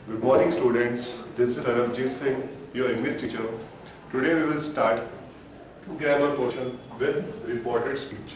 Good morning, students. This is Sarabjit Singh, your English teacher. Today we will start grammar portion with reported speech.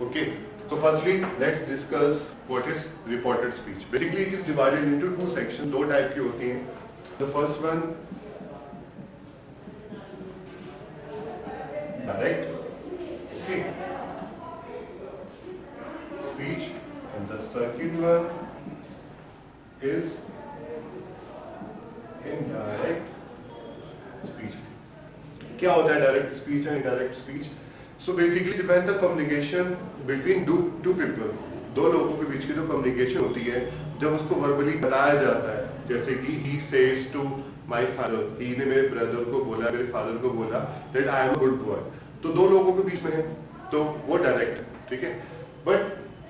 Okay. So firstly, let's discuss what is reported speech. Basically, it is divided into two sections. दो type की होती हैं. The first one, direct. Okay. Speech, and the second one is indirect speech. क्या होता है direct speech and indirect speech? So basically depend the communication between two people. दो लोगों के बीच की जो communication होती है, जब उसको verbally बताया जाता है, जैसे कि he says to my father, he ने मेरे brother को बोला, मेरे father को बोला that I am a good boy. तो दो लोगों के बीच में है, तो वो direct है, ठीक है? But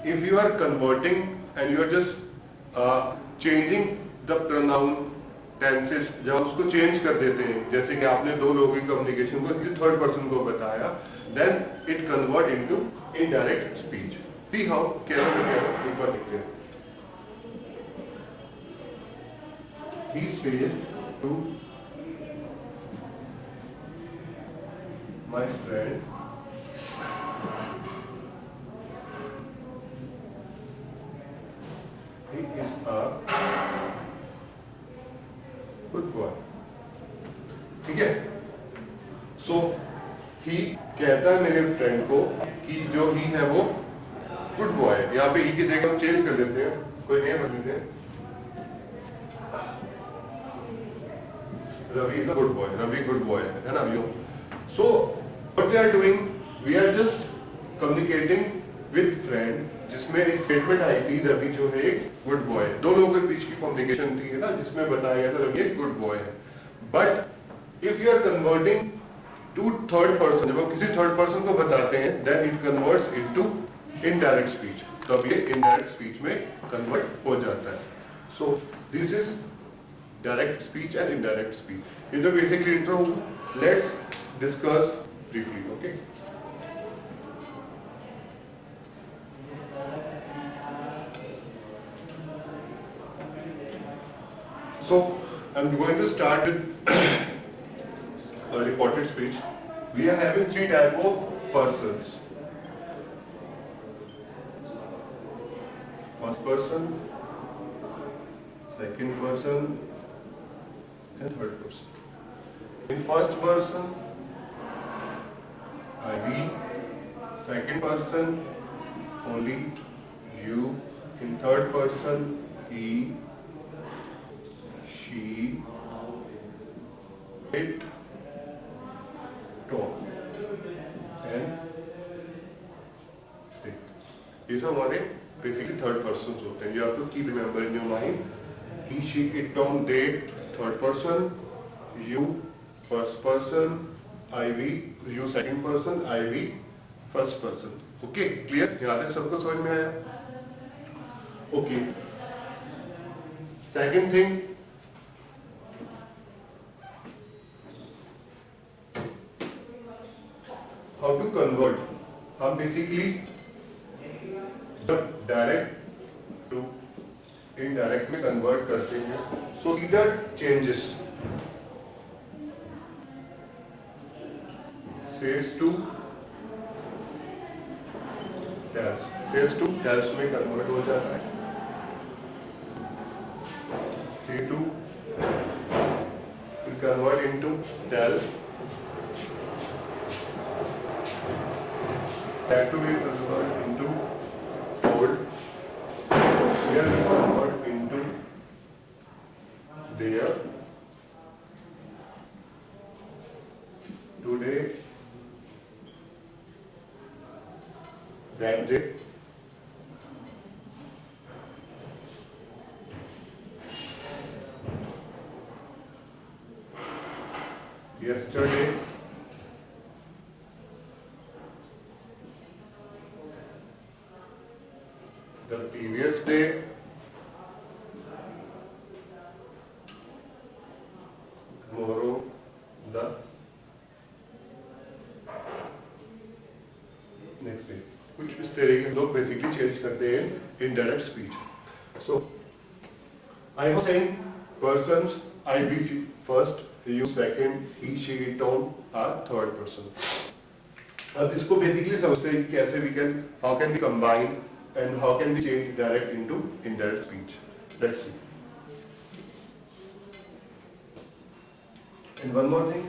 if you are converting and you are just changing the pronoun tenses, जब उसको चेंज कर देते हैं, जैसे कि आपने दो लोगों की कम्युनिकेशन को किसी थर्ड पर्सन को बताया, then it convert into indirect speech. See how, कैसे ऊपर लिखते हैं. He says to my friend, he is a good boy. ठीक है. So he कहता है मेरे फ्रेंड को कि जो ही है वो गुड बॉय है. यहाँ पे ही की जगह हम चेंज कर देते हैं, कोई नेम रख देते हैं. Ravi is a good boy. Ravi good boy है ना अभी. So what we are doing, we are just communicating with friend, जिसमें एक स्टेटमेंट आई थी रवि जो है एक गुड बॉय है. दो लोगों के बीच की कम्युनिकेशन थी ना, जिसमें बताया गया था रवि एक गुड बॉय है. But if you are converting to third person, जब आप किसी थर्ड पर्सन को बताते हैं, then it converts into indirect speech. तब ये इनडायरेक्ट स्पीच में कन्वर्ट हो जाता है. So this is direct speech and indirect speech. In the basically intro, let's discuss briefly. Okay. So I'm going to start with a reported speech. We are having three types of persons. First person, second person, and third person. In first person, I, we. Second person, only you. In third person, he, she, it, Tom, and they. These are what it basically third persons होते हैं. You have to keep remember in your mind. He, she, it, Tom, they, third person. You, first person. I, we, you, second person. I, we, first person. Okay, clear? यहाँ तक सबको समझ में आया? Okay. Second thing. How to convert? हम basically direct to indirect में convert करते हैं. So either changes. Says to tells. Says to tells में कन्वर्ट हो जाता है. Say to will convert into tell. That to will convert into told. Here will convert into there. Today. That day. Yesterday. The previous day. Tomorrow. The next day. कुछ इस तरह के लोग basically change करते हैं in direct speech. So I was saying Persons, I, we first, you second, he, she, it, Tom are third person. अब इसको basically समझते हैं कि कैसे we can, how can we combine and how can we change direct into indirect speech. Let's see. And one more thing,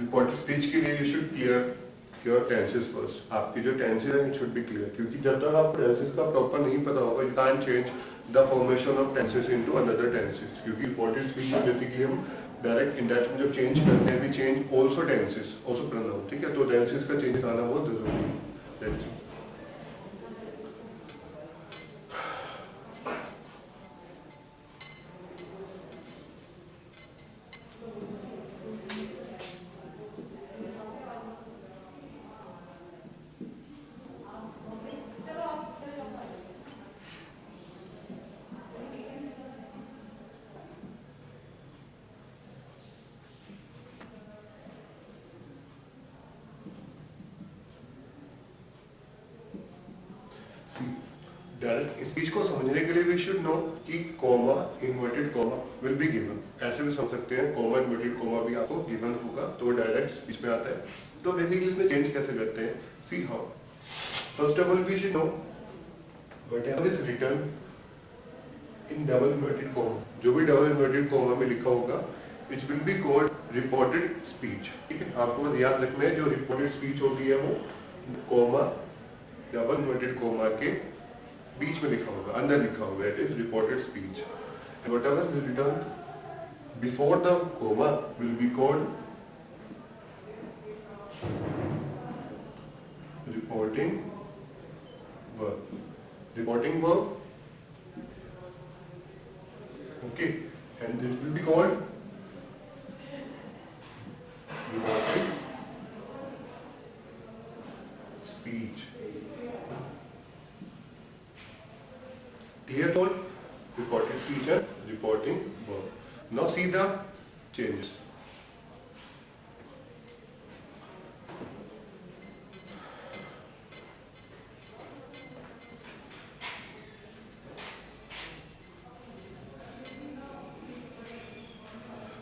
reported speech के लिए you should clear your tenses first. आपकी जो tenses हैं it should be clear, क्योंकि जब तक आपको tenses का proper नहीं पता होगा you can't change the formation of tenses into another tenses. क्योंकि reported speech में basically हम डायरेक्ट इंडायरेक्ट में जब चेंज करते हैं, भी change also tenses, also pronoun, ठीक है, तो टेंसेस का चेंज आना बहुत जरूरी है. Let's see. डायरेक्ट स्पीच को समझने के लिए वी शुड नो कि comma, inverted comma will be given. ऐसे भी समझ सकते हैं, कॉमा, इन्वर्टेड कॉमा भी आपको गिवन होगा तो डायरेक्ट स्पीच में आता है. तो बेसिकली इसमें चेंज कैसे करते हैं, see how. First of all we should know whatever is written in double inverted comma. जो भी डबल इन्वर्टेड कॉमा में लिखा होगा it will be called reported speech. ठीक है, आपको बस याद रखना है जो रिपोर्टेड स्पीच होती है वो कॉमा, डबल इन्वर्टेड कॉमा के बीच में लिखा होगा, अंदर लिखा होगा, it is reported speech. And whatever is written before the comma will be called reporting verb. Reporting verb, okay, and this will be called reported speech. Clear all? Reported speech and reporting verb. Now see the changes.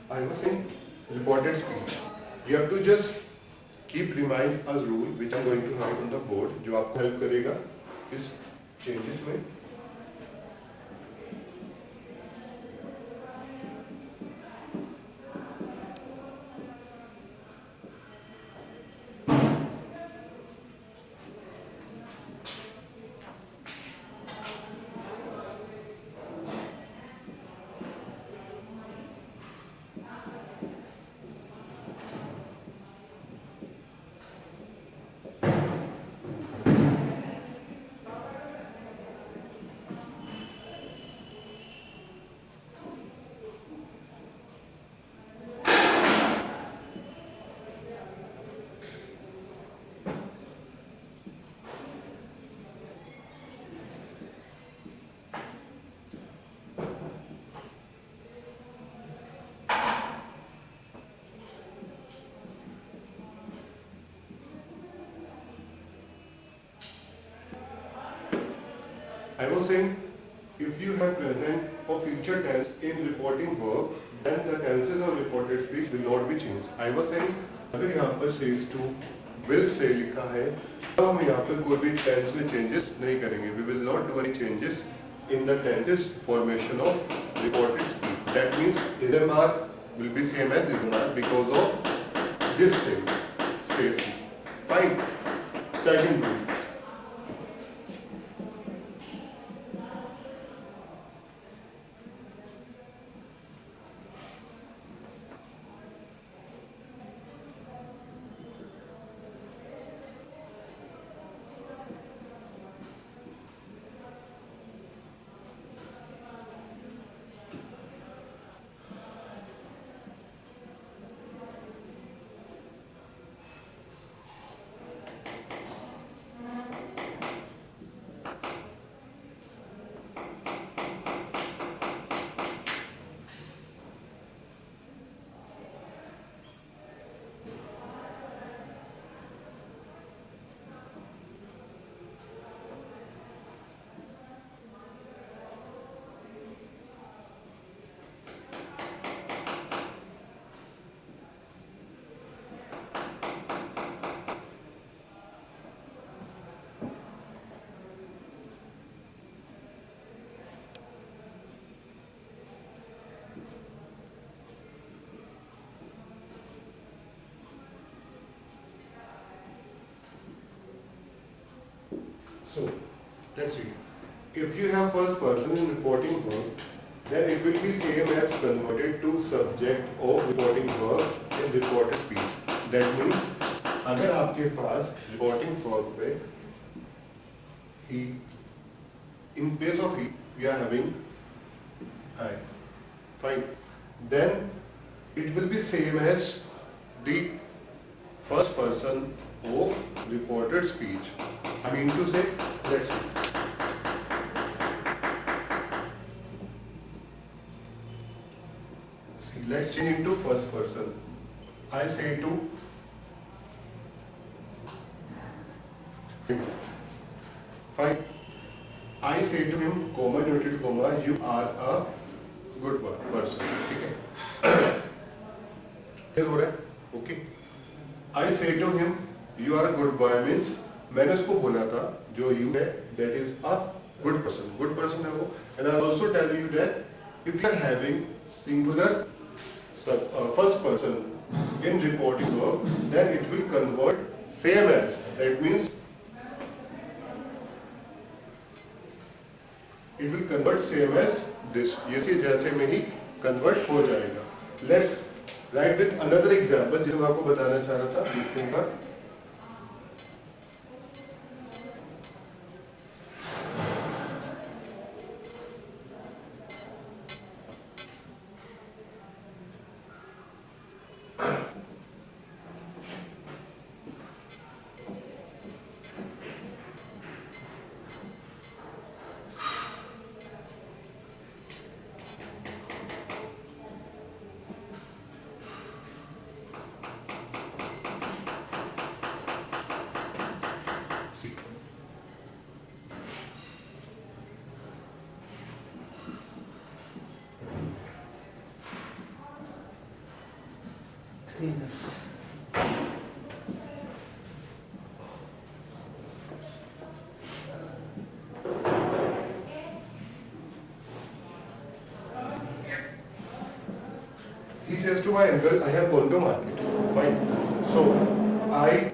I was saying reported speech. You have to just keep remind us rule which I am going to write on the board, जो आपको help करेगा इस changes में. I was saying, if you have present or future tense in reporting verb, then the tenses of reported speech will not be changed. I was saying, अगर यहाँ पर says to, will say लिखा है, तो हम यहाँ पर कोई भी tense में changes नहीं करेंगे. We will not do any changes in the tenses formation of reported speech. That means ismr will be same as ismr because of this thing. Says. Fine. Second rule. So, let's see. If you have first person in reporting verb, then it will be same as converted to subject of reporting verb in reported speech. That means अगर आपके पास reporting verb पे he, in place of he, we are having I. Fine. Then it will be same as the first person of reported speech. I mean to say, let's see. Let's change into first person. I say to him. Fine. I say to him, comma, inverted comma, you are a good person. ठीक है? फिर हो रहा है? Okay. I say to him, you are a good boy means मैंने उसको बोला था जो you है that is a good person. Good person है वो. And I also tell you that if you are having singular first person in reporting verb, then it will convert same as. That means it will convert same as this. ये इसके जैसे में ही convert हो जाएगा. Let's write with another example जिसे मैं आपको बताना चाह रहा था. लिखने का he says to my uncle, I have gone to market. Fine. So I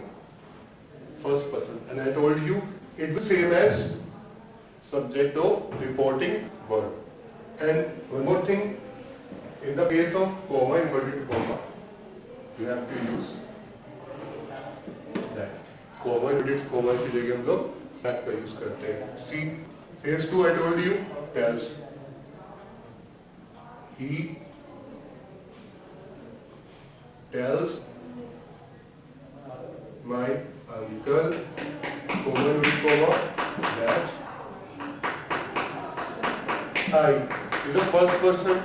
first person, and I told you it was same as subject of reporting verb. And one more thing, in the case of comma, inverted comma, you have to use that. Comma, inverted comma की जगह हम लोग that का use करते हैं. See, says to I told you, tells. He tells my uncle, comma, inverted comma, that I is the first person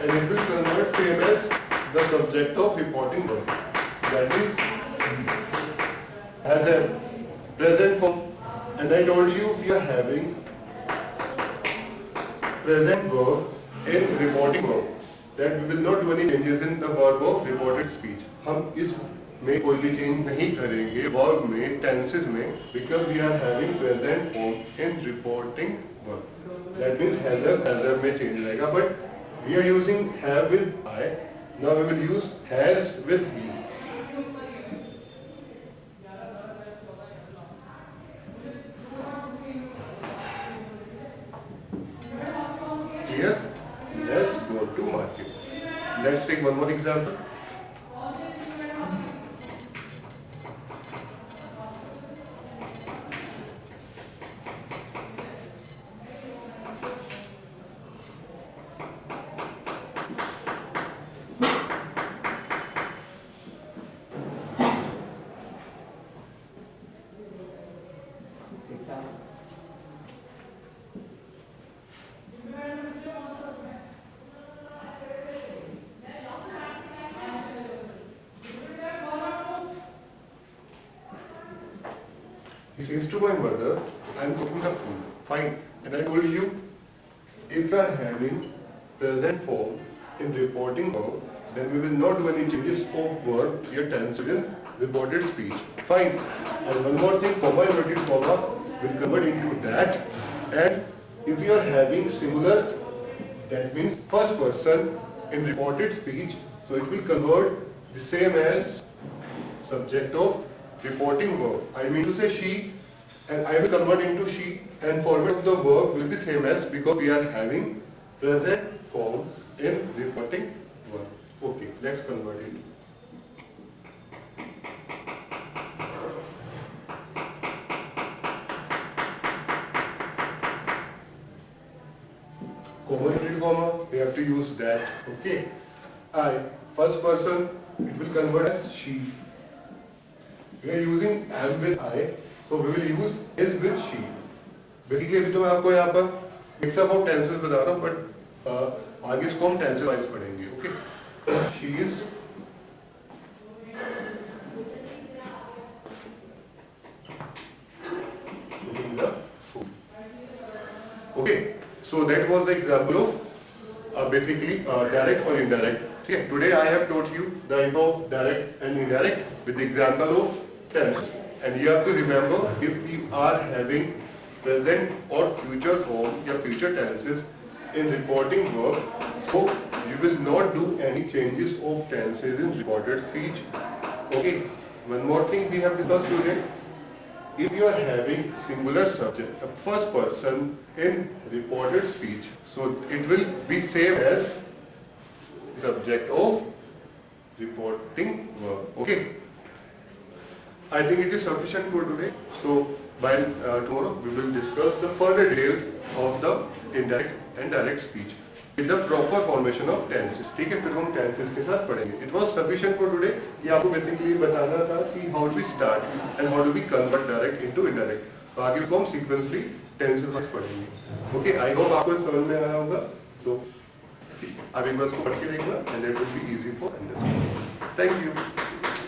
and it will convert same as the subject of reporting verb. That is as a present form. And I told you if you are having present verb in reporting verb, that we will not do any changes in the verb of reported speech. हम इस में कोई भी change नहीं करेंगे verb में, tenses में, because we are having present form in reporting verb. That means has में change रहेगा, but we are using have with I. Now we will use has with he. Clear? Let's go to market. Let's take one more example. He says to my mother, I am cooking the food. Fine. And I told you, if you are having present form in reporting verb, then we will not do any changes of verb, your tense in reported speech. Fine. And one more thing, comma, inverted comma will convert into that. And if you are having singular, that means first person in reported speech, so it will convert the same as subject of reporting verb. I mean to say she and I will convert into she, and format of the verb will be same as, because we are having present form in reporting verb. Okay, let's convert it. Comma, inverted comma, we have to use that. Okay, I, first person, it will convert as she. We are using am with I, so we will use is with she. Basically अभी तो मैं आपको यहाँ पर mix up of tenses बता रहा हूँ, but आगे इसको हम टेंसेस वाइज पढ़ेंगे. Okay, she is cooking the food. Okay, so that was the example of basically direct or indirect. Okay, today I have taught you the type of direct and indirect with the example of tense. And you have to remember, if you are having present or future form or future tenses in reporting verb, so you will not do any changes of tenses in reported speech. Okay, one more thing we have discussed today. If you are having singular subject, a first person in reported speech, so it will be same as subject of reporting verb. Okay, I think it is sufficient for today. So by tomorrow we will discuss the further details of the indirect and direct speech with the proper formation of tenses. ठीक है, फिर हम tenses के साथ पढ़ेंगे. It was sufficient for today. ये आपको basically बताना था कि how do we start and how do we convert direct into indirect. तो आगे इसको हम sequentially tenses वाइज पढ़ेंगे. Okay, I hope आपको समझ में आया होगा. So आप एक बार इसको पढ़ के देखना and it will be easy for understanding. Thank you.